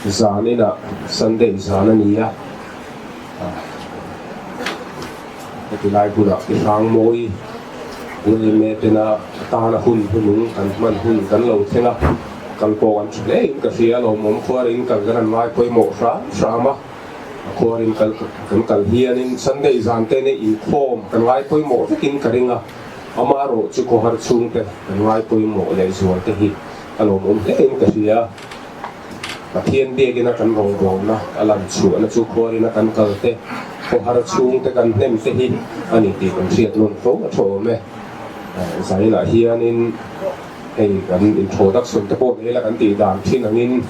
zani na Sunday zana niya tilai pula isang moi uli metena tana hun hunung kan man hun kan lo thenga kan po an chule kasi alo mom khorin kan garan mai poi mo sa ma khorin kan hianin Sunday zante ne in khom kan lai poi mo kin karinga amaro chu ko har chung te kan lai poi mo le zual te hi alo mom te in kasi ya Pathian dia kena kan rong na alam chu na chu khori na kan kalte ko har chung te kan nem te hi ani ti kan siat lon to tho me sai la hianin hei kan introduction te po le la kan ti dam thin angin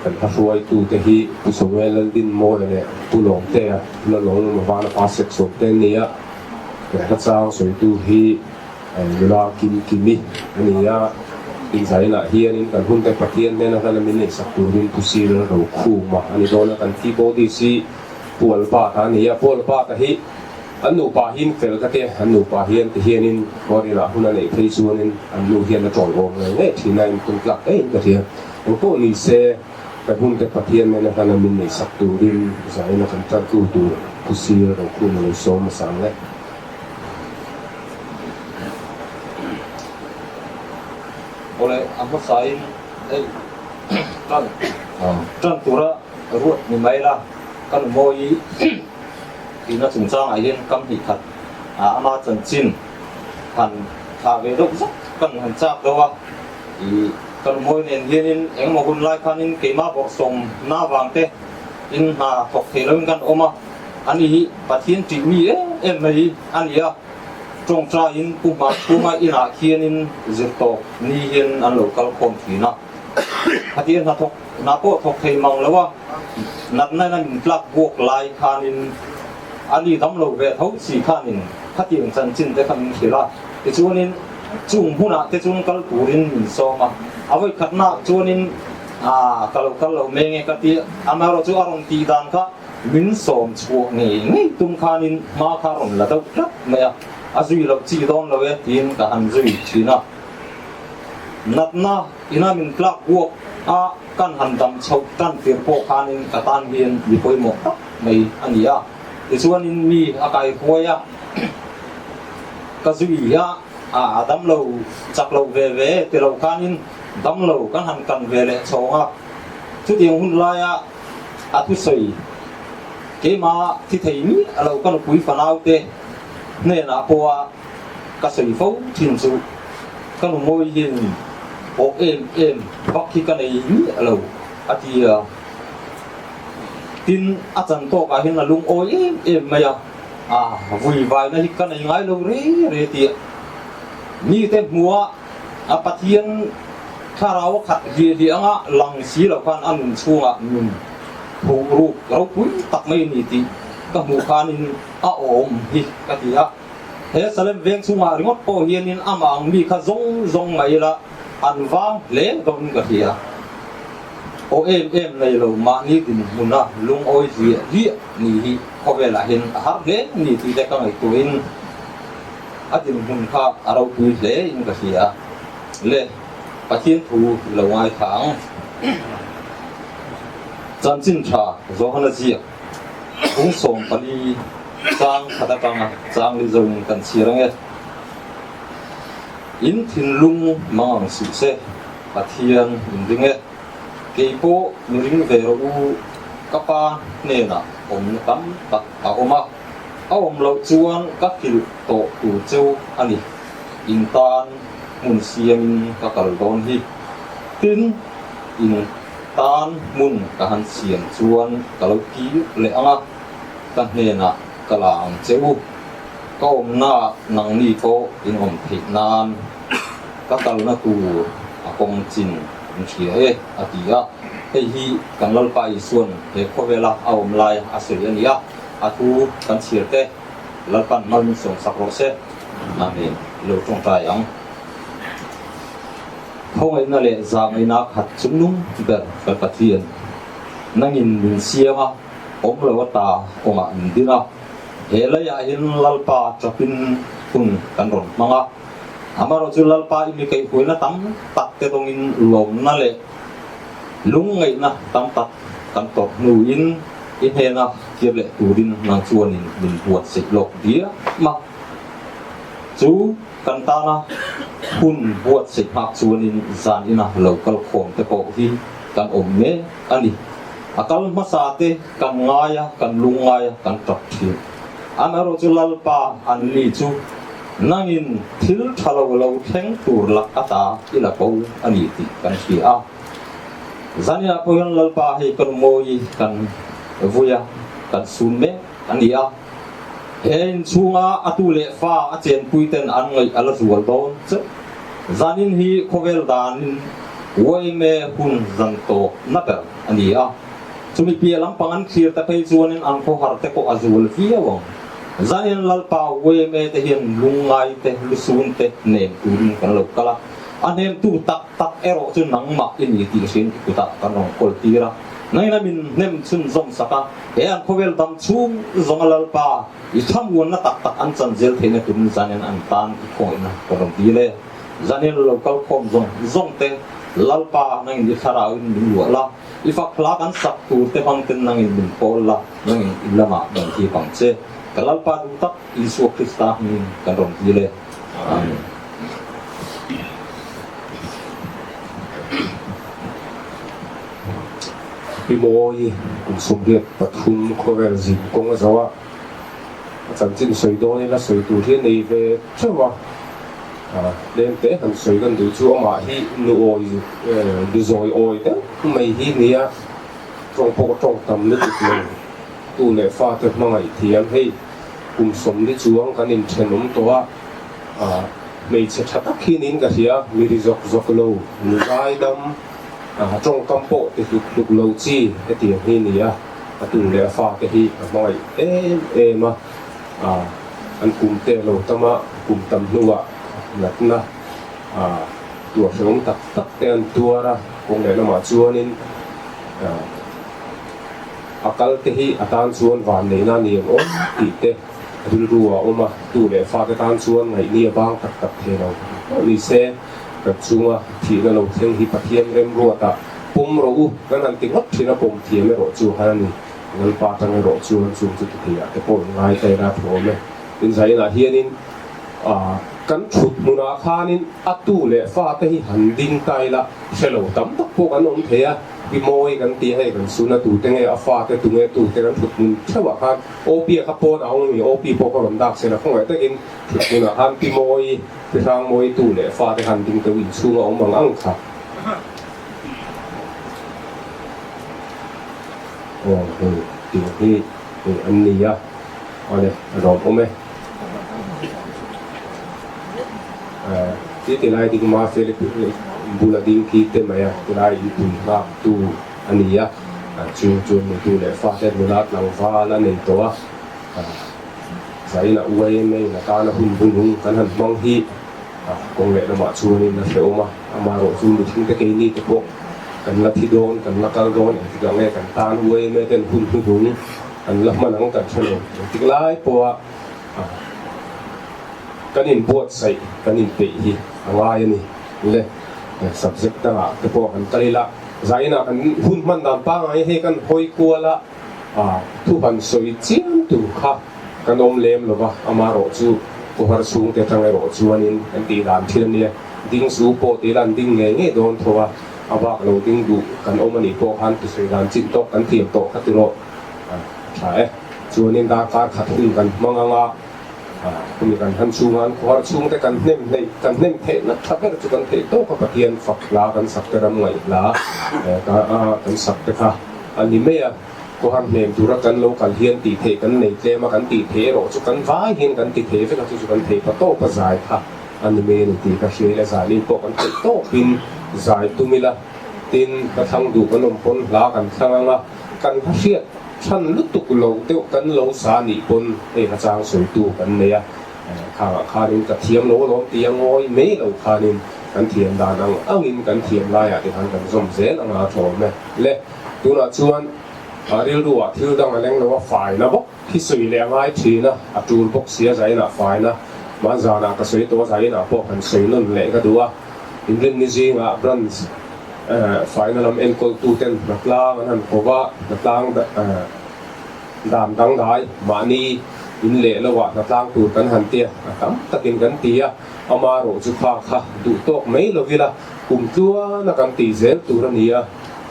kan hasuai tu te hi pu somel din mo le pu long te la long ma va na pa sek so te nia ka chang soi tu hi la kimi ani ya insai na hianin kan hun te pathian ne na kan min sakturin pusil ro khu ma ani dona kan ti body si pual pa ta ni ya pual pa ta hi anu pa hin fel ka te anu pa hian te hianin kori la hun nei phei chuanin anu hian na tol ro nge thina in tung klak ei ka hian ko ni se kan hun te pathian ne na kan min sakturin sai na kan tar ku tu pusil ro khu no so ma sang le oleh apa sain kan tura ruột ni mai la kan moi ina chung sang ai len kam hi khat ama chan chin han tha ve dok sak kan han chak dawa I kan moi nen hianin eng mo hun lai khanin keima bok som na wangte in ha thok thelon kan oma ani hi pathian ti mi em mai ani ya trong tra in kuma ina khianin zirto ni hian an local khom thina pathian na thok na po thok thei mang lawa nat na min plak bok lai khanin ani dam lo ve thau si khanin khatiang chan chin te khan khila te chuanin chung huna te chung kal turin min soma awai khatna chuanin kalau menge ka ti amaro chu arong ti dan kha min som chu nge tum khanin ma kharon la dau tak me azui lo chi don lo e tin ka han zui china natna ina min plak buok kan han dam chau tan tir po khanin ka tan hian bi poi mo tak mai ania ti chuanin mi akai hoya ka zui ya dam lo chak lo ve ti lo khanin dam lo kan han kan ve le chonga chu tiang hun la ya thu soi ke ma thi thei mi alo kan pui fanau te nên là qua các sản phẩm thiên su các môi hiền bộ em bác khi cái này lâu thì tin chân to cái hiện là lung ôi em mày vui vài này cái này ngay lâu rế tiệt như thế mua pathian kharao khát gì ngã lăng xí là con ăn chuông mình hù ru lâu cuối tắc mấy nị thì các mù khanin ôm hi cái gì thế salem veng sunga ringot po hianin amang mi kha zong mai la anwang le don ka hia o em nei lo ma ni tin muna lung oi ri ni hi khovela hin har le ni ti de ka ngai tuin atin hun kha arau tu le in ka hia le pathian thu lo ngai thang chan chin tha zo hana ji ung som pali sang khata kanga sang li zong kan sirang in thin lung mang su se pathian in dinge keipo nuring ve ro kapa ne na om tam tak oma om lo chuan ka kil to tu cheu ani in tan mun siam ka kal don hi tin in tan mun ka han siam chuan kalau ki le anga kan ne na kalang cheu ko na nang ni ko in thi nan ka kal na tu akong chin thia atia hi kan lal pai suan he ko vela lai ania thu kan chirte lal pan mal song sakro se amen lo tong ta yang không ai na le zang ina khat chunung ber ka pathian nangin min siama lo ta oma dina helaya hin lalpa chapin kun kanron manga amaro chu lalpa imi kai huina tam tak te tongin lom na le lung ngai na tam tak kan tok nu in he na kia le turin nang chuan in min buat sik lok dia ma chu kan ta na hun buat sik hak chuan in zan ina local khom te ko hi kan om me ani akal masate kan ngaya kan lungaya kan tok thi amaro chu lalpa an li chu nangin thil thalo lo theng tur lakata ila ko ani ti kan hi a zania ko yan lalpa hi kan moi kan vuya kan sun me ani a en chunga atule fa a chen puiten an ngai ala zual don che zanin hi khovel dan woi me hun zan to naper ani a chumi pia lam pangan khir ta pe chuanin an ko har te ko azul fi awang zanin lalpa woi me te hian lungai te lusun te nem turin kan lo kala anem tu tak tak ero chu nangma ini ti sin kuta kanong kol tira naina min nem chun zom saka e an khovel dam chung zongalalpa I tham won na tak tak an chan zel thene tun zanen an tan ko na korom tile zanen local khom zong te lalpa nang di khara in lu la ifa khlak an sak tu te bang ten nang in pol la nang in lama ban ti pang che kalalpa du tak isu krista ni korom tile amen Pimoi cùng sum liệt Pathum Khovel Zin Kong Zawa chẳng chính sợi đôi này là sợi tu thiên này về chứ mà đến tế hàng sợi gần từ chỗ mà hi nu oi đi rồi oi đó mày hi nia trong phố trong tầm nước mình tu lệ pha tới mà ngày thiam hay cùng sum đi chuông cái niệm chân ông toa mày sẽ chắc khi nín cái gì á mi đi dọc lâu người ai đâm trong công bộ thì lục lâu chi cái tiền hi nia tu lệ pha cái hi mà ngày mà anh cùng tê lâu tâm á cùng tâm lúa ngặt na tua sống tắc tên tua ra cùng để nó mà chuan nên akal te hi atan chuan van nei na niệm ôm ti te rul ruwa oma tu le fa cái tan chuan ngai ni bang tak the lo ni se ka chunga thi na lo theng hi pathian rem ruwa ta pum ro u kan an ting hot thina pum thiam ro chu han ni ngal pa tang ro chu chu chu ti ya te pon ngai te ra pho me in zai na hianin kan thut muna khanin atu le fa te hi han ding tai la selo tam tak po kan om thea bi moi kan ti hai kan suna tu te nge afa te tu nge tu te kan thut mun thawa khan opi kha pon aung mi opi po ko lam dak se na khong te in thut muna han pi moi te sang moi tu le fa te han ding te win chu ong mang ang kha ti hi an ni ya ale ro ome ti lai ding ma fe le bula ding ki te maya ti lai tu na tu ania chu tu le fa te bula lang fa la nei to a sai na uai me na ta na hun kan han mong hi kong le na ma chu ni na fe oma ama ro chu lu thing te ke ni te ko kan la thi don kan la kal don ti ga nge kan tan uai me ten hun kan la manang kan chalo ti lai po kanin buat sai kanin pe hi angai ni le subject ta te po kan kalila zaina kan hun man dan pa ngai he kan hoi kuala thu ban soi chiam tu kha kan om lem lo ba amaro chu ko har sung te tang ro chu anin kan ti dan thiam ni ding su po ti dan ding nge don thowa abak lo ding du kan om ani po han ti sei dan chin to kan thiam to kha ti ro thae chu anin da ka khat hun kan manganga cũng kan han chungan khwar chung te kan nem nei kan nem the na thaber chu kan the to ka pathian fakla kan sakteram ngai la kan sakte kha ani meya ko han nem dura kan lo kan hian ti the kan nei tle ma kan ti the ro chu kan vai hian kan ti the fe ka chu kan the pa to pa zai kha ani me ni ti ka shele za li ko kan the to pin zai tumila tin ka thang du kan om pon la kan thanganga kan hriat chan lu tuk lo te kan lo sa ni pon e ka chang soi tu kan ne ya kha rin ka thiam lo lo ti angoi me lo kha rin kan thiam da nang angin kan thiam la ya ti han kan zom zen anga tho me le tu na chuan ril ruwa thil dang aleng lo fai na bok khi soi le ngai thi na atul bok sia zai na fai na ma za na ka soi to zai na po kan soi nun le ka duwa in rin ni ji nga brand ฝ่ายนั้นเราเอ็นกอลตูเต็นนักล่างนั่นเพราะว่านักล่างดามดังได้มานี่อินเล่ละวะนักล่างตูกันหันเตียตั้มตะกินกันเตียเอามาโรจุพาค่ะดูโต๊ะไม่ละวิละกลุ่มตัวนักกันตีเซลตูรันเนีย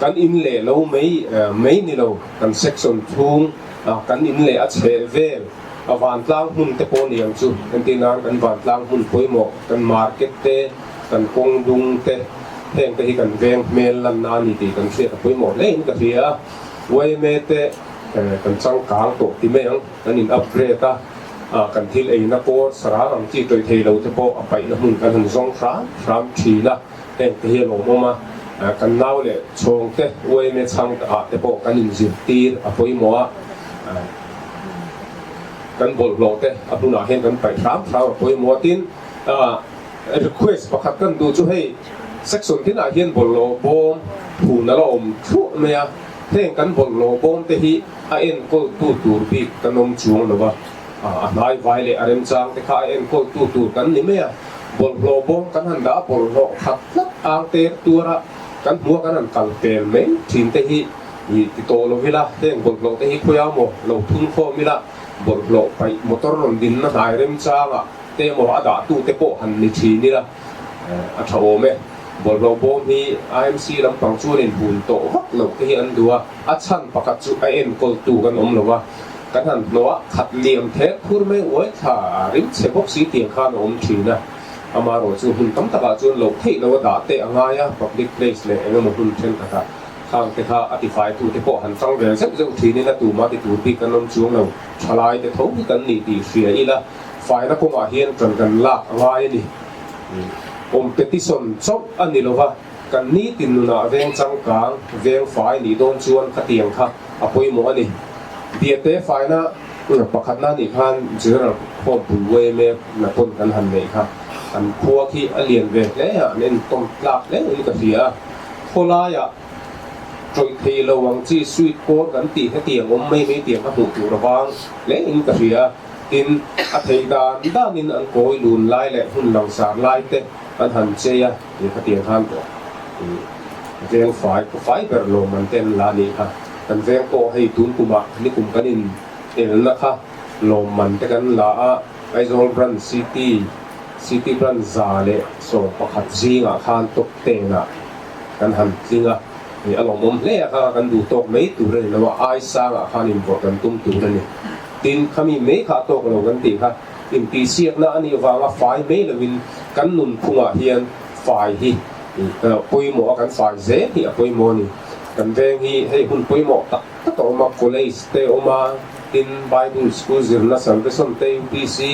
กันอินเล่เราไม่นี่เรากันเซ็กซ์ทุ่งกันอินเล่อัดเฮเวลวันล่างหุ่นเตปนี่ยังจูกันตีนางกันวันล่างหุ่นป่วยหมอกกันมาร์เก็ตเตกันกงดุงเตแห่งที่กันเวงเมลลันนานี่ตีกันเสียป่วยหมอกเล่นกันเสียไว้เมเตกันจังกลางโตที่ไม่ยังกันอินอัปเกรดกันที่ไอ้นักโบสระอังที่ตัวเทเราจะพอไปนะหุ่นกันสองครั้งทีละแห่งที่ลงมากันน่าเลยชงเตไว้เมจังจะพอกันอินจิตตีป่วยหมอกกันบอลโลเตอพุนาเห็นกันไปถามพอยมัวตินrequest ประคับกันดูช่วยให้เซ็กซ์ส่วนที่น่าเห็นบอลโลบอมผู้นั่นเราทุกเมียเห็นกันบอลโลบอมเตฮีเอ็นก็ตูปีกันนมจวงหรือว่านายไวเลยอารมณ์จังแต่ข้าเอ็นก็ตูกันนี่เมียบอลโลบอมกันหันดาบอลโลขัดลักอ่างเตะตัวละกันหัวกันหันกันเปลี่ยนเมนทีมเตฮีที่โตเราเวลาเห็นบอลโลเตฮีคุยเอาโมเราทุ่งโฟมิละบอลโลไปมอเตอร์รถดินนะนายเริ่มจ้างเตะมออาดาตูเตะโปหันนิชีนี่ละอัฐโอเมบอลโลบอมฮี IMC ลำปังจูนินบุญโตวักโลกที่อันดัวอัชันประกาศจูเอ็นกอลตูกันอมหรือว่ากันหันโลวะขัดเลี่ยมเทปพูดไม่ไว้ถ่าริมเชฟกสีเตียงข้านอมทีนะอามาโรจูหุ่นตั้มตะกาจูนโลกที่เราด่าเตะง่ายอะ public place เลยเอ็งมันหุ่นเช่นกันข้างที่ข้าอธิบายตูที่พอหันฟังเรื่องเจ้าทีนี้นะตูมาที่ตูปีกันน้ำช่วงเราชลายแต่ท้องกันนี่ตีเสียอีละฝ่ายนักคงอาเฮียนจนกันลากง่ายนี่ผมเป็นที่สนชอบอันนี้เราว่ากันนี่ตินนุนาเวียงจังกลางเวียงฝ่ายนี่โดนชวนขัดเตียงค่ะอภัยหมอนี่เดียเตฝ่ายนะประคัดนั่นอีกขันเจอเราพ่อผู้เวเมนักคนกันหันเลยค่ะอันพวกที่เลียนเวกแล้วเน้นต้มลากแล้วนี่ก็เสียโคลายะจอยเทระวังที่สวีทโค้ดกันตีให้เตียงผมไม่เตียงก็ถูกอยู่ระวังและอินกระเสียอินอัฐิดานด้านอินอันโกยลุนไล่และหุ่นหลังสารไล่เตะอันหันเจียนี่ก็เตียงข้ามตัวเตียงฝ่ายเปิดลมมันเต้นลานี่ค่ะกันเตียงโตให้ตุนกุมะนี่กุมกันอินเอ็นนะคะลมมันแต่กันลาไอโซลบรันซิตี้บรันซาเลส่งประคัดจีงะข้านตกเตงะกันหันจีงะนี่อารมณ์ผมเล่ค่ะกันดูโต๊ะไม่ตัวเลยแล้วว่าไอซ์ซ่าข้านิมบอกกันตุ้มตัวเลยตินขมิ้นไม่ขาโต๊ะเรากันตีค่ะตินตีเสียกนะอันนี้ว่าว่าไฟไม่เลยวินกันนุ่นพุ่งเฮียนไฟฮีปุยหมอกันไฟเซ่ที่ปุยหมอนี่กันเวงฮีให้คุณปุยหมอตักต่อมาคอลเลจเตอมาตินไบเบิลสคูลจิรนัสสันเวสันเตอุปีซี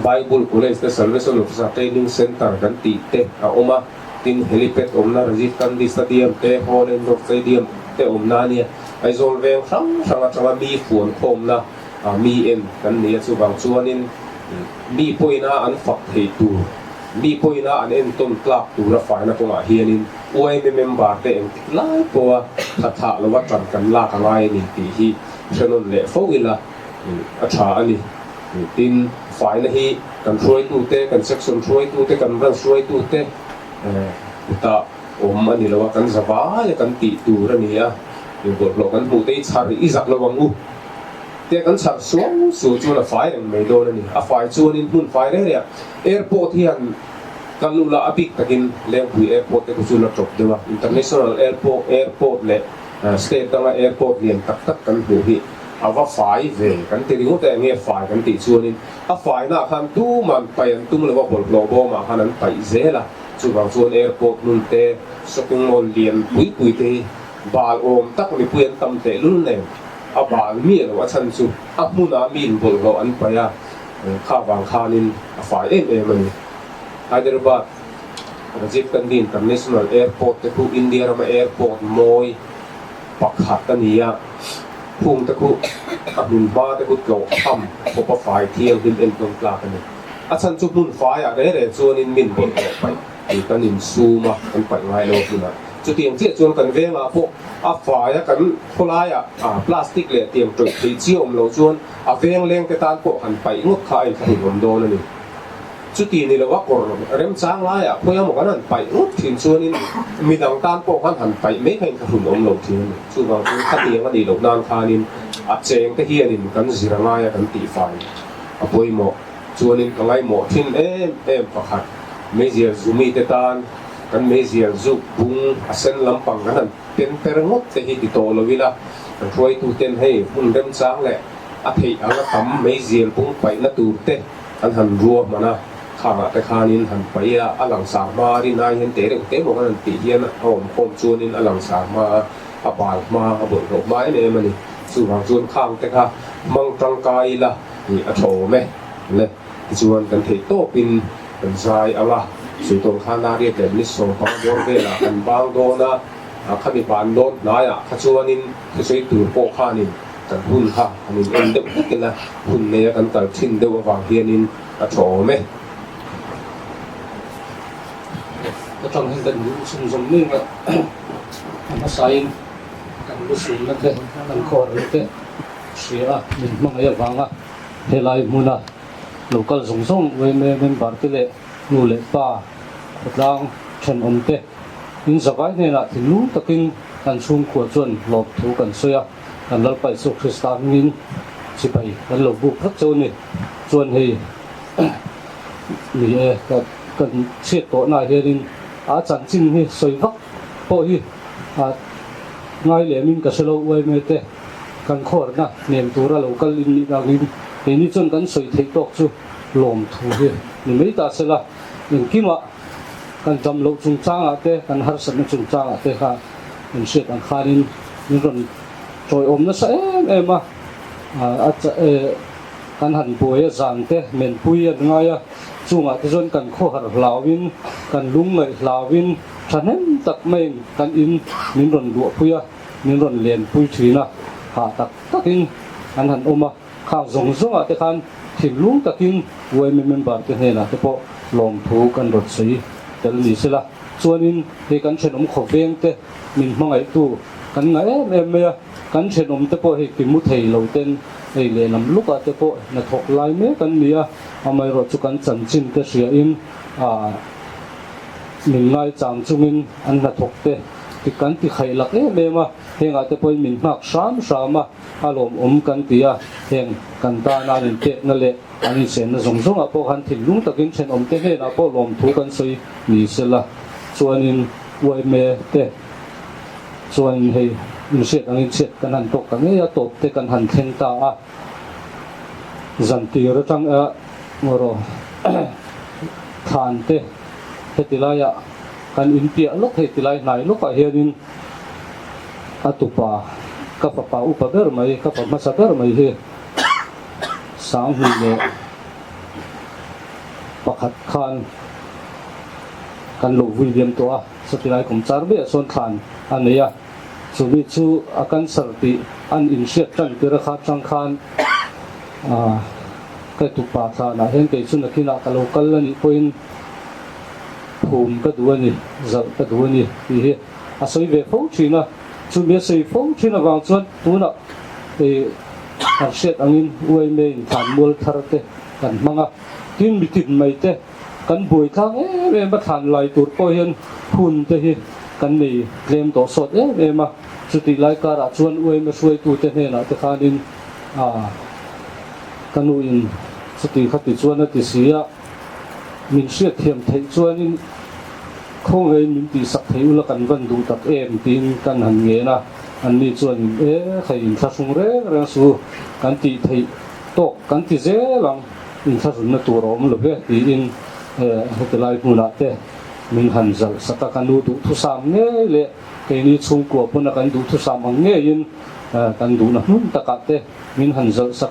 ไบเบิลคอลเลจเตสันเวสันอุปสรรคเทรนนิ่งเซ็นเตอร์กันตีเตอมาตินเฮลิแพดอมนารีกันดิสตาเดียมเตฮอลเลนด์สเตเดียมเตอมนาเนี่ยไอโซลเวงครั้งมีฝนพรมนะมีเอ็นกันเนี่ยสุบังชวนินมีปุยนาอันฝักเหตุมีปุยนาอันเอ็นต้นกลักตูระฝ่ายนะพงอาเฮียนินอวยเมมบาร์เตเอ็นไล่ตัวขัดถะละวัดจันกันลากอะไรนี่ตีฮีฉะนั้นเละฟูอิละอาชาอันนี้ตินฝ่ายนะฮีกันช่วยตูเตกันเซ็กซ์ช่วยตูเตกันรันช่วยตูเตแต่อันนี้เราว่ากันสบายกันตีตูระเนี่ยอยู่บนโลกกันผู้เตชาริอิจักระวังงูเต่กันชักสู้จวนไฟยังไม่โดนนี่ไฟจวนนี่หุ่นไฟเนี่ยแอร์พอร์ตที่อันกันลุละอภิกตะกินเลี้ยงผู้แอร์พอร์ตที่กุศลจบเดียว international airport เลยstate ตั้งแอร์พอร์ตเลี้ยงตักกันผู้ที่เอาว่าไฟเวกันตีงูแต่เงี้ยไฟกันตีจวนนี่ไฟน่ะคันตู้มันไปอันตู้เลยว่าบนโลกมาคันนั้นไปเสียละส่วนบางส่วนแอร์พอร์ตนู่นเตะช็อปปิ้งมอลล์เลี้ยงปุยเตะบาลโอมตักมีเพื่อนตำเตะรุ่นเนี่ยอาบาลมีหรือว่าฉันสุอามุนามีนบนเราอันไปอะข้าวบางข้านินฝ่ายมันไฮเดรบาดจิตกันดินกับ National Airport แต่คู่อินเดียเรามา Airport มอยปักหัดกันนี่พุ่งแต่คู่หุ่นบ้าแต่คู่โกทำพบฝ่ายเที่ยงดินเอ็นตรงกลางกันนี่ฉันจุดหุ่นฝ่ายอะไรเรื่องส่วนนินมินบนเราไปกันนินซูมากันไปไงเราคือนะจุดเตียงเจี๊ยจวนกันเวงพวกฝ่ายกันโคลายพลาสติกเลยเตียงจุดที่เชี่ยวเราจวนเวงเลี้ยงแต่ตานพวกหันไปงุกขายถึงผมโดนนี่จ chút tiền này là vác cột rem sáng lại à khơi một cái hẳn phải út thiên xuân in mình đang tan bộ khăn hẳn phải mấy cái hหุ่n ôm lầu thiên chú vào cái khát tiền cái đi lầu nan khan in chèn cái hiền in cái gì ra ngay cái tỷ phải bôi mỏ chuan in cái mỏ thiên em phát mấy giờ zoomi tê tan cái mấy giờ zoom bung sen làm bằng cái hẳn tiền ngót thế thì to lo vila cái phơi tu tiền hay hหุ่n rem sáng lẹ thì anh tắm mấy giờ bung phải nó tu tê anh hẳn rùa mà na khang at khan in hẳn phải alang sa ma rin ai hiện tế được tế một cái tỷ hiền hôm chuan in alang sa ma bài ma bồi rộng mãi này mà đi sự hàng chuan khang tế ha mang trăng cai là thì thổ mẹ nè chuan cần thể tốt pin cần dài ala sự tồn khan na đi để list song phong đón về là cần bang đón na khăn bị bàn đón nãy khăn chuan in cái suy từ bộ khan in cần hun ha mình em đụng cái là hun này cần tập tin đâu vàng hiền in thổ mẹ cái trong hình tượng sung sung như vậy nó sai cần lúc sung nó thế cần khó rồi thế xía mình mong ấy vàng á thế lại muốn là local sung sung với mình bảo cái lệ nụ lệ pa đang chân ôm thế nhưng giờ cái này là thì lúc ta kinh cần sung của chuẩn lột thú cần xoay cần lật bài sụp Christian min chỉ phải cần lột buộc rất châu này chuẩn thì mình cần xét tổ này thì chẳng chính hi soi vấp bộ hi ngay lẽ mình cả selo quay mê tê cần khó na niệm tu ra lâu cần linh ra linh thì như chân cần soi thấy tóc chu lom thu hi mình mấy ta sẽ là mình kim ạ cần chăm lâu chung trang à tê cần har sân chung trang à tê ha mình sẽ cần khai linh nhưng còn rồi ôm nó sẽ em à cần hẳn bùi giang tê mình bùi ngay chung à cái dân cần khó hở lào vin cần lúng người lào vin cho nên tật mình cần in những rồn đũa pui những rồn liền pui thủy na hạ tật tật in anh hẳn ôm à khang giống giống à cái khăn thì lúng tật in với mình bảo cái này là cái bộ lòng thú cần đột sĩ cái lý sẽ là cho nên thì cần chuyện ông khổ viên thế mình mong ấy tu cần ngay em cần chuyện ông thế bộ thì cái mút thầy đầu tiên thì để làm lúc ở thế bộ là thuộc lại mấy cần gì à mà rồi chú cần chân chính cái sự in mình ngay chẳng chú mình anh là thuộc thế thì cần thì khai lạc ấy mà hiện ở thế bộ mình mặc sám mà lồm cần thì hiện cần ta na đến tệ na lệ anh sẽ nó giống giống ở bộ hành thì lúc ta kinh chuyện ông thế này là bộ lồm thú cần suy nghĩ sẽ là cho nên quay mê thế cho nên thì mình sẽ anh sẽ cần hành tốt cái này tốt thế cần hành thiên ta dần tiệt ra trong rồi than thế thì lại cần in tiệt lúc thì lại này lúc ở hiện atupa kapapa upaber mai kapapa saber mai he sang hi le pakhat khan kan lo William to so tilai kum charbe son khan ania chumi chu akan sarti an in shet tan tira kha chang khan cái tụ bà thà là hiện cái chuyện là khi nào cái local là những point home cái đuôi này giờ cái đuôi này thì soi về phố chỉ là chúng biết soi phố chỉ là vào chuyện tu nào thì sẽ anh in quay mình tham mua thar thế cần mang tin bị tin mấy thế cần buổi tháng ấy em bắt hành lại tụt coi hiện phun thế cần này làm tổ sốt ấy em mà chủ tịch lại cả đã chuyện quay mà xuôi tụt thế này là thế khai in cái nội dung sự thì khắc thì chuan thì xí mình sẽ thêm thấy chuan không ai mình thì sắc thấy là cần vận động tập em tin cần hành nghề na anh đi chuan thầy thà sung rẽ su cần thì thấy to cần thì dễ lắm mình thà sung nó tổ rom lúc ấy thì in cái lại cũng là thế mình hành giờ sắc cần đủ thu sam nghe lệ cái này chung của pun cần đủ thu sam bằng nghe in cần đủ nó nút tất cả thế mình hành giờ sắc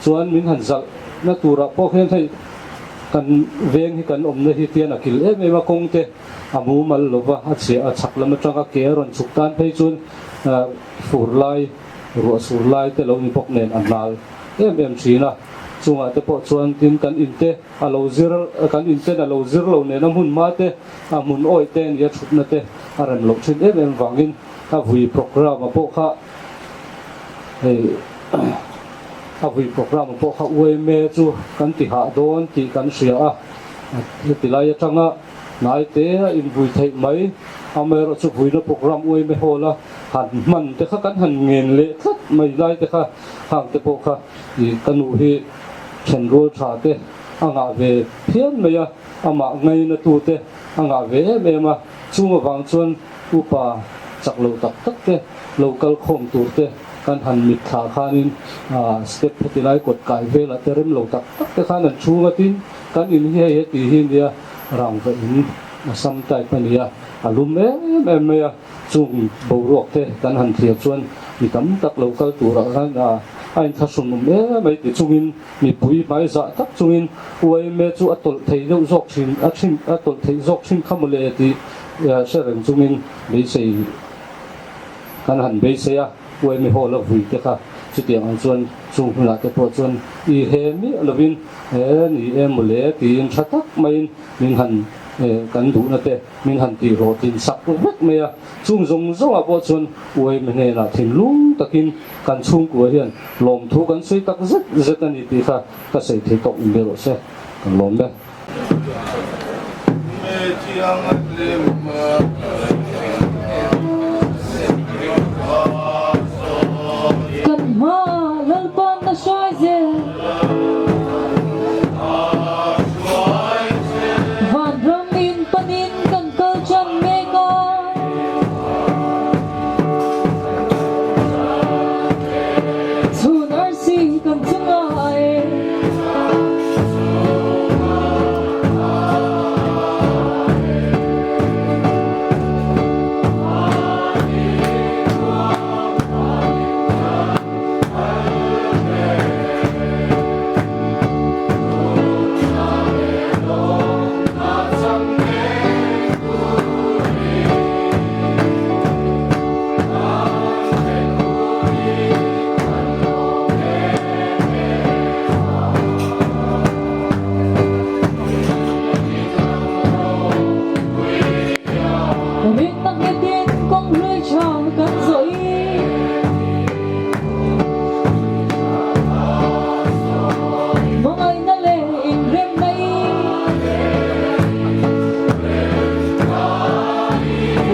chuan mình hành giờ nó tụ ra po khen thấy cần veng thì cần ôm nơi tiền là kiểu em mà công te amu mal lova sẽ chắc là một trong các kia rồi chụp tan thấy chuan phủ lai rùa phủ lai te lâu như bọc nền ăn mal em chỉ là chung ở te po chuan tin cần in te lâu zero cần in te là lâu zero lâu nền năm hun ma te mun oi te ni chụp na te ran lộc trên em vangin ka vui program mà po kha vì program bộ học về mê chú cần thì hạ đón thì cần sửa tilai atanga nai te in vui thei mai amero chu vui na program oi me hola han man te kha kan han ngen le khat mai lai te kha hang te po kha I kanu hi chen ro tha te anga ve phian me ya ama ngai na tu te anga ve me ma chunga wang chuan upa chaklo tak tak te local khom tur te kan han mit kha khanin step tilai kot kai vela terem lo tak tak te khan an chunga tin kan in he he ti hin dia rang ve in sam tai pania alum em ya chung bo rok te kan han thia chuan mi tam tak local tur kan anh thà sum me mai ti chungin mi pui mai za tak chungin uai me chu atol thei deuh zok thin atol thei zok thin khamule ti se reng chungin be sei kan han be se ya uai me hola vui te kha chu tiang an chuan chung hula te po chuan I he mi lovin he ni em le ti in thatak mai min han kan du na te min han ti ro tin sak vek me ya chung zong zong a po chuan uai me ne la thin lung takin kan chung ko hian lom thu kan sei tak zet zet ani ti kha ka sei the tok in bero se kan lom be kan ma lal pon na shoi ze van ram in panin kan kal chan me ko sunar si kan tungai Biết tắc nghe tiếng con lưới tròn cắn dỗi mong anh đã lệ in rem nay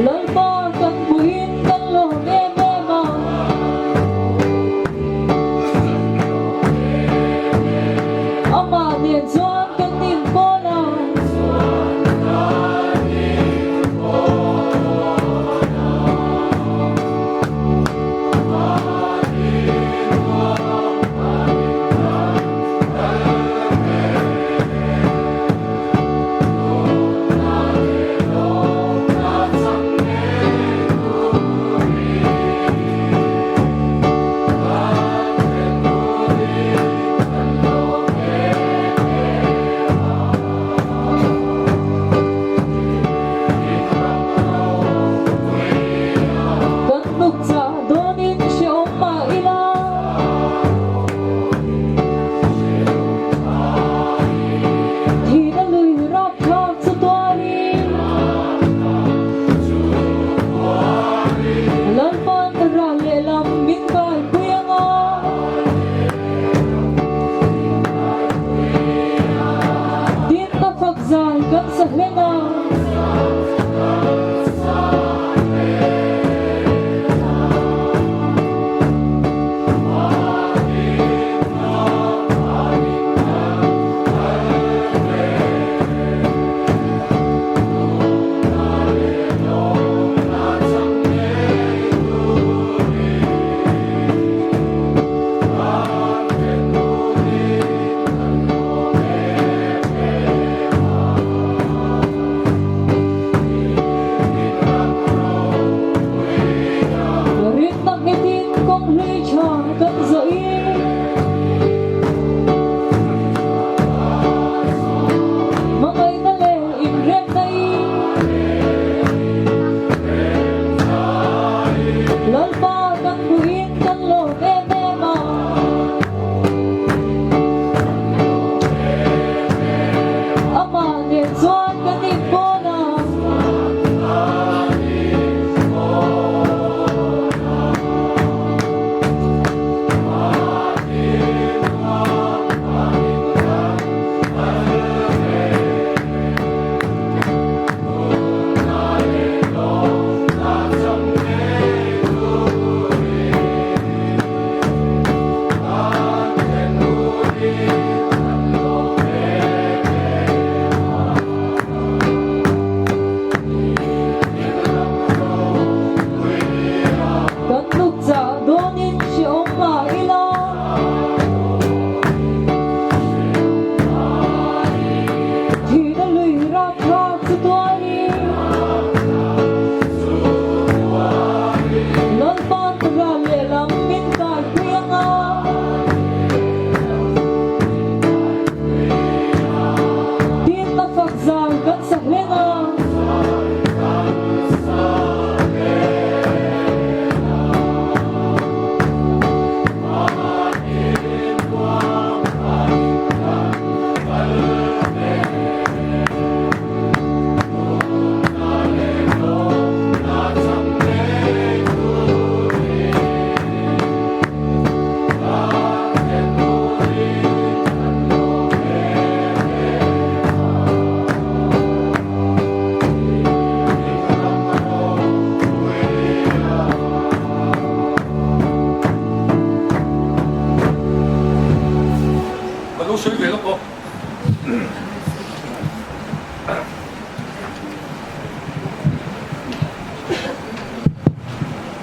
lớn con cần buin cần lồ nghe mê mà ông bà tiền doan cần tìm cô nào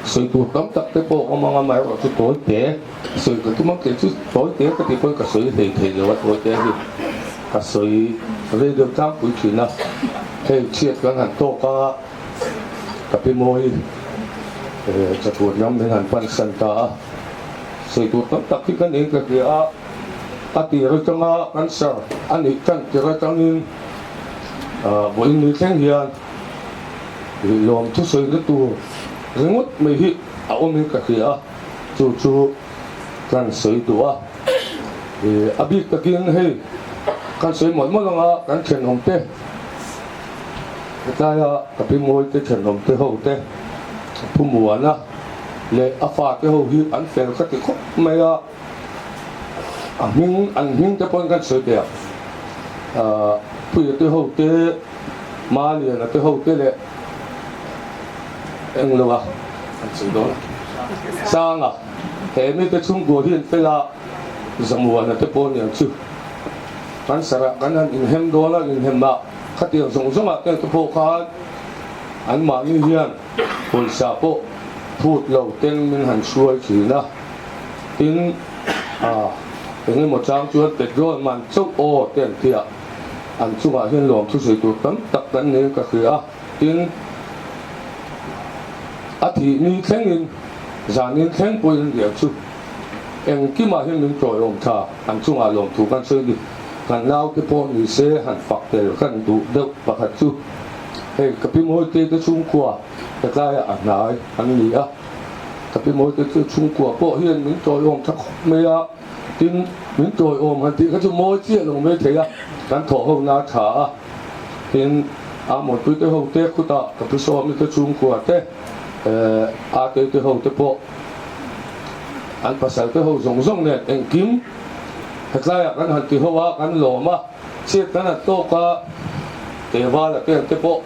soi tu tam tak te po mga mai ro tu toi te soi ka tu mang ke tu toi te ka ti po ka soi thei thei lo toi te hi ka soi re được tam pui chi na he chiat ka han to ka pi moi cha tu nam men han pan san ta soi tu tam tak ki kan e ka ki a ti ro changa kan sa ani kan ti ro changin bo in ni theng hian lom tu soi le tu ringot mai hi a omin ka khia chu kan soi tu a bi ka kin hei kan soi mo nga kan chen hom te ta ya ka pi moi te chen hom te ho te pu mu ana le a fa te ho hi an fel ka ti khop mai an hing te pon kan soi te pu te ho te ma li na te ho te le anh lo anh soi đó sang thế mấy cái chung của hiện phải là dòng nguồn là cái bốn nhiều chứ anh sợ anh in hem đó là in hem mà khát tiền dùng dùng cái bộ khác anh mà như hiện hồi xa bộ phút lâu tên mình hành xuôi chỉ là tin những một trang chuột để rồi mà chúc ô tiền thiệt anh chung hiện lòng thu sợi tụ tấm tập tấn nên cái gì tin thì ni khen in giả ni khen bồi liệu chu em khi mà hiện mình trội ông thà anh chung à lòng thủ căn chơi đi căn nào cái bọn ni sẽ hẳn phật để căn đủ được bạc hạt chu hey cái phim hồi tê cái chung qua cái cái anh nói anh nghĩ cái phim hồi tê cái chung qua bộ hiện mình trội ông thà mấy tin mình trội ông hẳn thì cái chung môi chia lòng mấy thế căn thọ hôm nào thả tin một túi cái hôm tê khu ta cái phim so mình cái chung qua tê cái hậu tế bộ anh pasal cái hậu rong này anh kiếm thật ra anh hẳn thì hậu anh lỗ mà chết cái là to cả để vào là cái tế bộ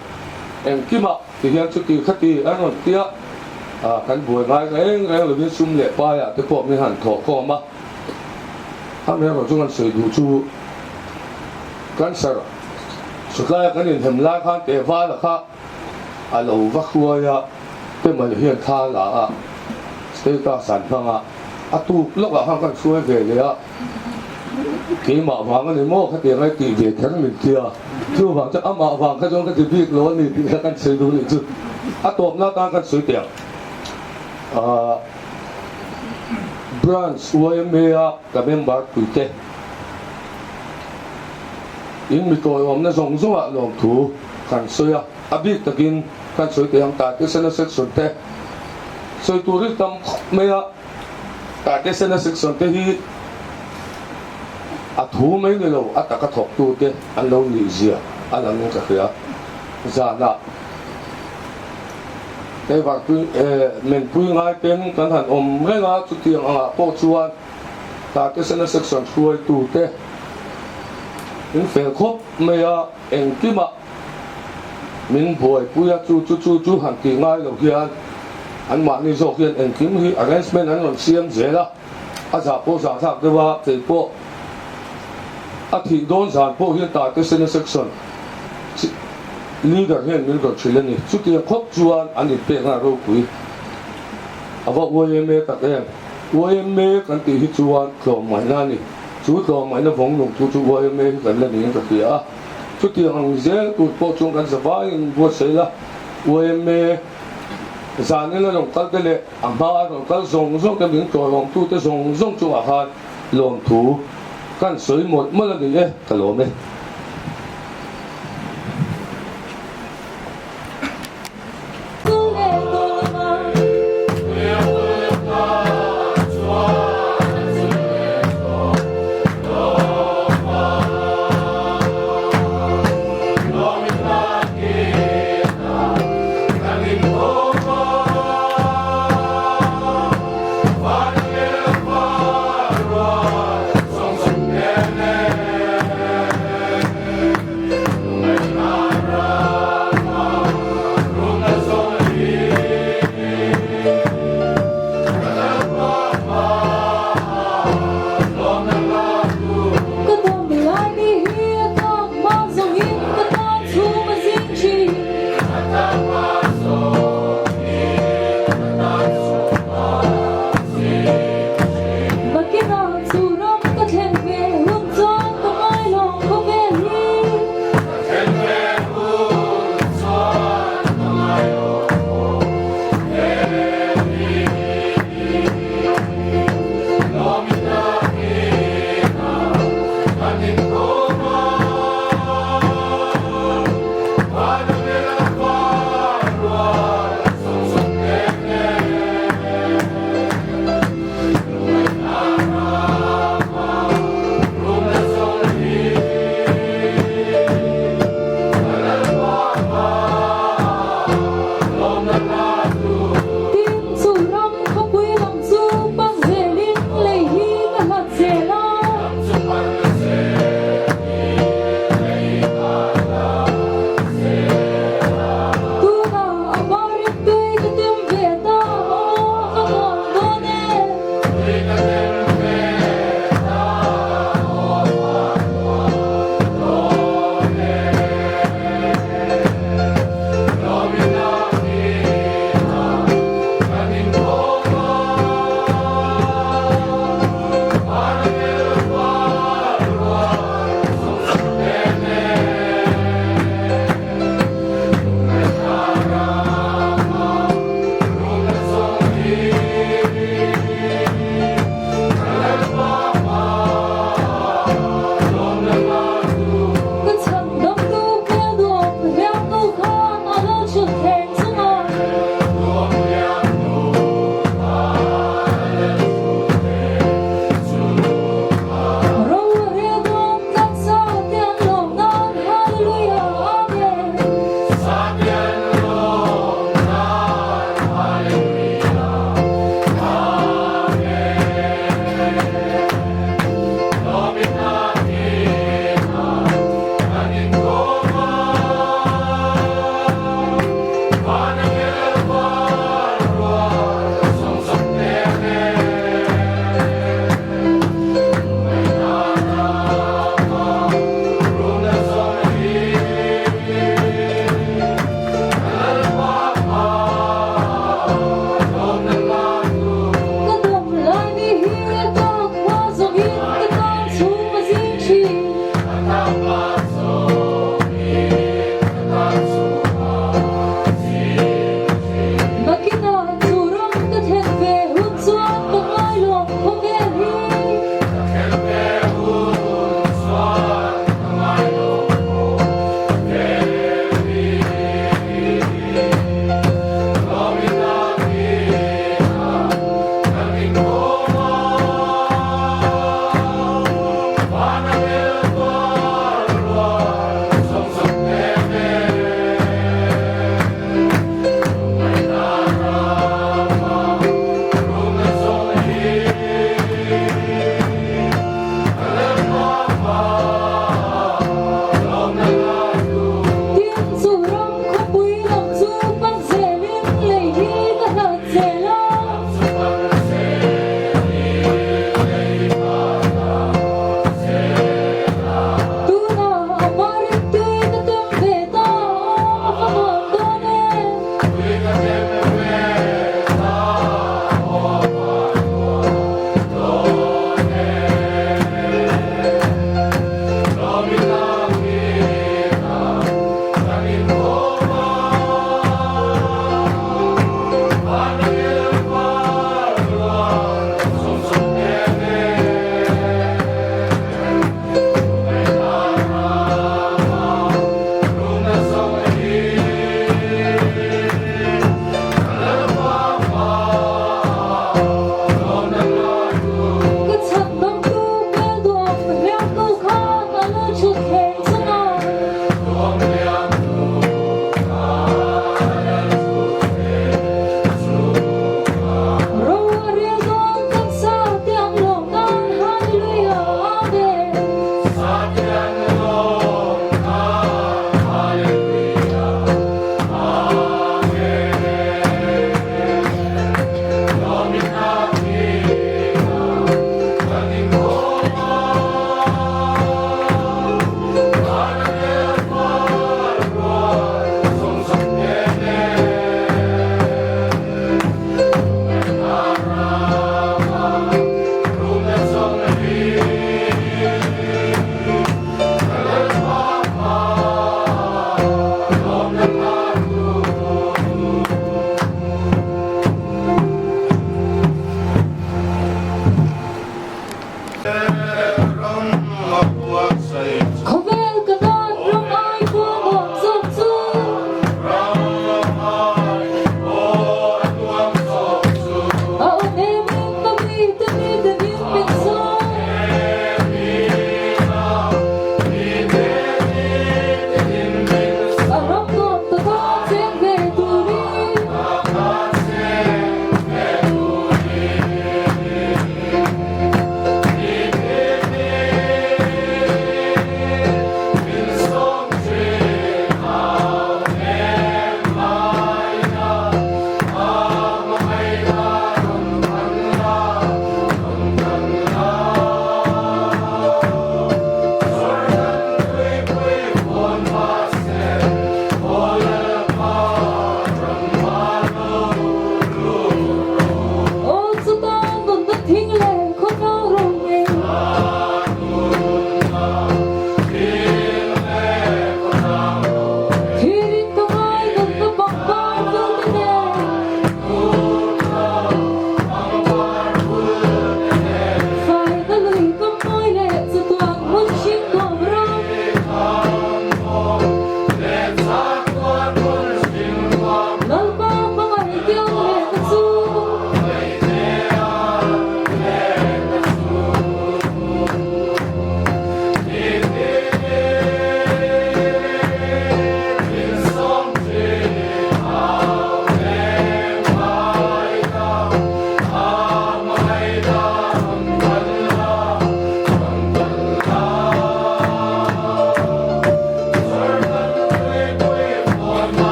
anh kiếm thì hiện chút thì khách thì anh còn tiếc cái buổi mai cái là biết sum lệ bay tế bộ mình hẳn thọ co mà anh em ở trong anh sử dụng chu cái sợ thật ra cái nhìn thèm lai khăn để vào là khác lỗ vắt khuya cái mà hiện tha là cái ta sản phẩm tu lúc là hàng con xuôi về đấy cái mỏ vàng cái này mua cái tiền cái tỷ về thế mình kia chưa vàng cho mỏ vàng cái trong cái tiền biết lỗ này thì cái sử dụng này chứ tôm nó ta cái suy tiền brand xuôi mê cái bên bát tụi tê in mình coi ông nó dùng dùng lòng thủ cần suy biết tất nhiên kan soi te ang ta te sana section te soi turis tam me ta te sana section te hi thu mai le lo ta ka thok tu te an lo ni zia an ang ka khia za na te va tu men pui ngai pen kan han om re nga chu tiang anga po chuan ta te sana section chuai tu te in fel khop me eng kima mình bồi bùi chú hàng kỳ ngay đầu kia anh mà đi rồi kia anh kiếm hi arrangement anh làm xiêm dễ đó giả bộ giả thạc cái va thì bộ thì đón giả bộ hiện tại cái senior section leader hiện mình còn chuyện này chút tiền khóc chuan anh đi bê ngang rồi quý vợ OMA các em OMA cái tỷ hit chuan còn mấy năm chú còn mấy năm vòng đồng chú OMA cái là những cái kia chút tiền hàng dễ tụt bộ chungกันสบายบัวเสียละOMAจานนี้เราต้องกัดเลยมาต้องกัดส่งกันถึงตัวลงตู้จะส่งจังหวะการลงถูกันสวยหมดเมื่อไรเนี่ยกะโหลไหม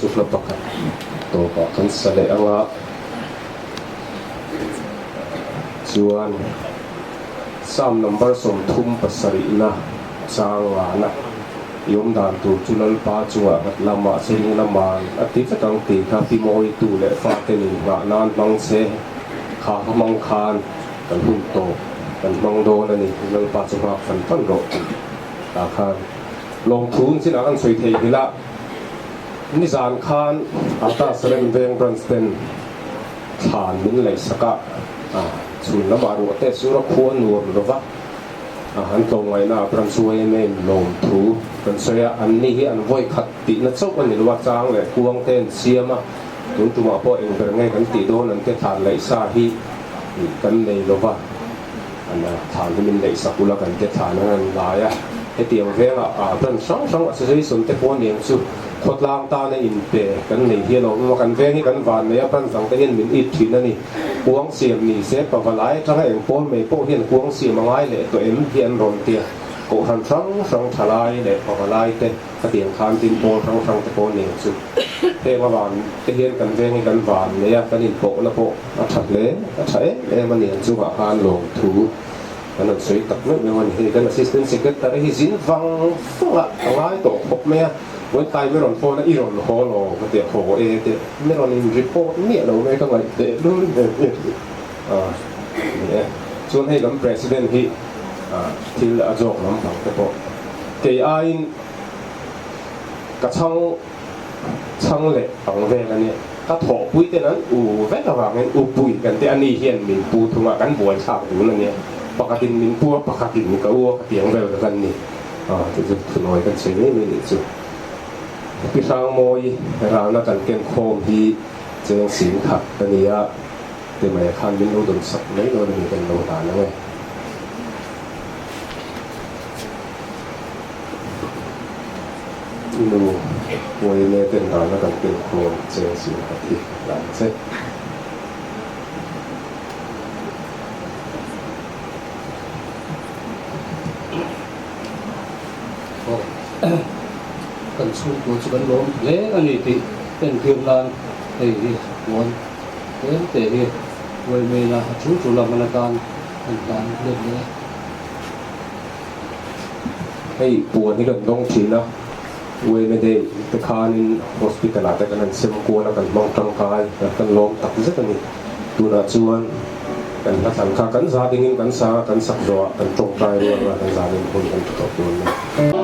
chụp lập bậc tổ có căn sale anh ạ chuan sam number som thum pasari na sang na yom dan tu chulal pa chunga lama sing lama ati sa kang ti kha ti moi tu le fa te ni wa nan mang se kha mang khan kan hun to kan mang do na ni chulal pa chunga fan ro ta khan long thun sin akan soi thei hila ni zan khan ata seren veng bransten than min lai saka chun lama ro te sura khuan nur rova han tong ngai na pran suai men lom thu kan soya an ni hi an voi khat ti na chok an ni wa chang le kuang ten siama tun tu ma po eng ber ngai kan ti do nan te than lai sa hi kan nei lova an than min lai sakula kan te than an la ya he tiang venga pran sang sang asai sun te po niang chu khot lang ta na in pe kan nei hi lo ma kan vengi kan van ne pran sang te hin min it thin ani kuang siam ni se pa valai tang eng pol me po hian kuang siam angai le to em hian ron tia ko han sang thalai le pa valai te ka tiang khan tin pol sang te po niang chu te ma van te hian kan vengi kan van ne ya kan in po na po a that le a thai le ma niang chu wa han long thu kan soi tak me me man hi kan assistant secretary hi zin wang fa angai to pok meวันตายไม่รอนโฟนอีรอนฮอลก็เดี๋ยวโหเดี๋ยวไม่รอนอินรีพอร์ตเนี่ยเราไม่ต้องอะไรเดี๋ยวรู้เนี่ยเนี่ยส่วนให้ลำ president ที่ที่อาจอกลำฝังแต่พอเกี่ยอินกระช่างเหล็กฝังแวงอันนี้ถ้าถอปุ้ยแต่นั้นแวกระหว่างนั้นปุ้ยกันแต่อันนี้เห็นมินปูทุ่งกันบวยฉากอยู่นั่นเนี่ยปกติมินปูปกติมินก็วัวเตียงแววกันนี่จะถนอยกันเฉยไม่ได้จุดพี่ช่างมวยเรานักการเก่งโคมที่เจงสินขัดอันนี้แต่ไม่คันวินโดนสักไม่โดนมีเป็นโลหะนะเว้ยดูมวยเนี่ยเป็นเรานักการเก่งโคมเจงสินขัดที่หลังเซ็ตกันสู้ตัวจะกันล้มเละอันนี้ที่เป็นเพียงลานไอ้วนเต็มเตะไว้เมล่าชูจุลมันการการเล่นเลยให้ปวดนี่กันต้องทิ้งนะเว้ยไม่ได้ไปคานินโฮสพิทอลแต่กันนั้นเสมกวนแล้วกันมองร่างกายแล้วกันล้มตักเส้นนี้ดูน่าชวนกันถ้าสังขากันซาดิ้งกันซากันสักดอกกันตรงใจด้วยว่ากันซาดิ้งคนกันตกตัวนี้